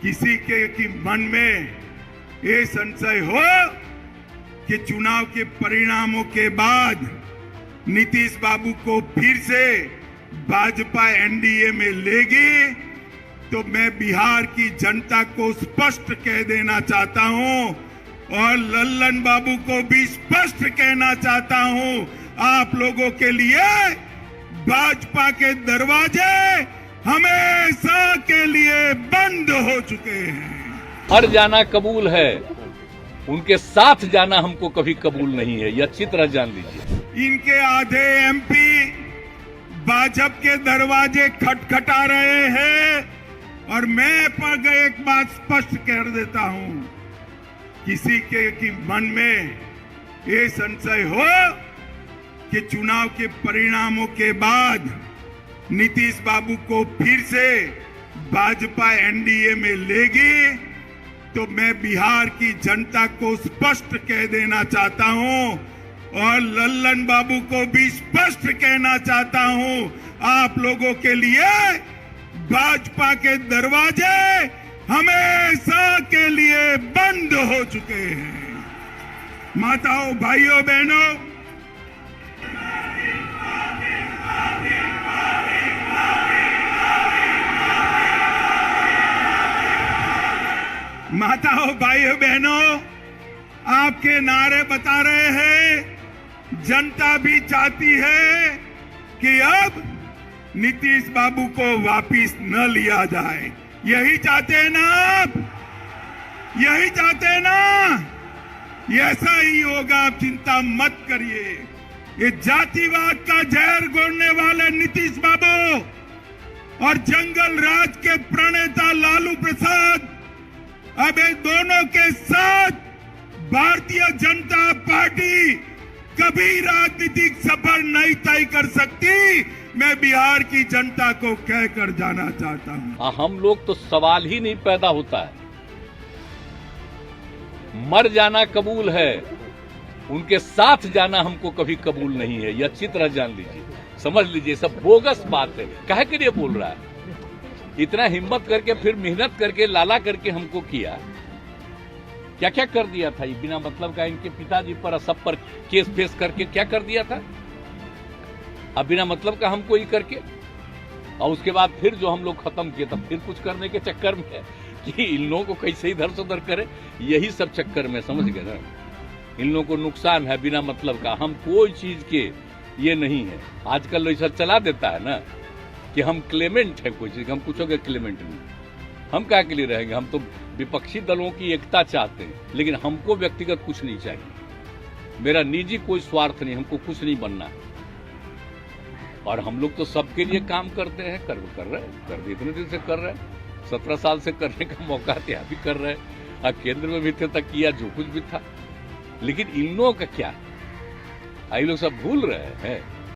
किसी के की मन में ये संशय हो कि चुनाव के परिणामों के बाद नीतीश बाबू को फिर से भाजपा एनडीए में लेगी, तो मैं बिहार की जनता को स्पष्ट कह देना चाहता हूं और लल्लन बाबू को भी स्पष्ट कहना चाहता हूं, आप लोगों के लिए भाजपा के दरवाजे हमेशा के लिए बंद हो चुके हैं। हर जाना कबूल है, उनके साथ जाना हमको कभी कबूल नहीं है, यह अच्छी तरह जान लीजिए। इनके आधे एमपी भाजपा के दरवाजे खटखटा रहे हैं और मैं पर एक बात स्पष्ट कर देता हूं, किसी के की मन में ये संशय हो कि चुनाव के परिणामों के बाद नीतीश बाबू को फिर से भाजपा एनडीए में लेगी, तो मैं बिहार की जनता को स्पष्ट कह देना चाहता हूं और लल्लन बाबू को भी स्पष्ट कहना चाहता हूं, आप लोगों के लिए भाजपा के दरवाजे हमेशा के लिए बंद हो चुके हैं। माताओं, भाइयों, बहनों, माताओं, भाइयों, बहनों, आपके नारे बता रहे हैं, जनता भी चाहती है कि अब नीतीश बाबू को वापिस न लिया जाए। यही चाहते हैं ना आप? यही चाहते हैं ना? ऐसा ही होगा, आप चिंता मत करिए। ये जातिवाद का जहर घोलने वाले नीतीश बाबू और जंगल राज के प्रणेता लालू प्रसाद अब इन दोनों के साथ भारतीय जनता पार्टी कभी राजनीतिक सफर नहीं तय कर सकती, मैं बिहार की जनता को कहकर जाना चाहता हूं। हम लोग तो सवाल ही नहीं पैदा होता है, मर जाना कबूल है, उनके साथ जाना हमको कभी कबूल नहीं है, यह अच्छी तरह जान लीजिए, समझ लीजिए। सब बोगस बात है, काहे के लिए बोल रहा है? इतना हिम्मत करके फिर मेहनत करके लाला करके हमको किया, क्या क्या कर दिया था ये बिना मतलब का, इनके पिताजी पर सब पर केस फेस करके क्या कर दिया था अब बिना मतलब का हमको ही करके, और उसके बाद फिर जो हम लोग खत्म किए तब फिर कुछ करने के चक्कर में कि इन लोगों को कैसे इधर से उधर करे, यही सब चक्कर में, समझ गए ना? इन लोगों को नुकसान है बिना मतलब का, हम कोई चीज के ये नहीं है। आजकल ऐसा चला देता है ना कि हम क्लेमेंट है कोई चीज, हम कुछ हो गए क्लेमेंट नहीं, हम क्या के लिए रहेंगे? हम तो विपक्षी दलों की एकता चाहते हैं, लेकिन हमको व्यक्तिगत कुछ नहीं चाहिए, मेरा निजी कोई स्वार्थ नहीं, हमको कुछ नहीं बनना है। और हम लोग तो सबके लिए काम करते हैं, कर रहे हैं, इतने दिन से कर रहे हैं, 17 साल से करने का मौका था, भी कर रहे हैं, केंद्र में भी थे तक किया जो कुछ भी था, लेकिन इन लोगों का क्या, ये लोग सब भूल रहे हैं।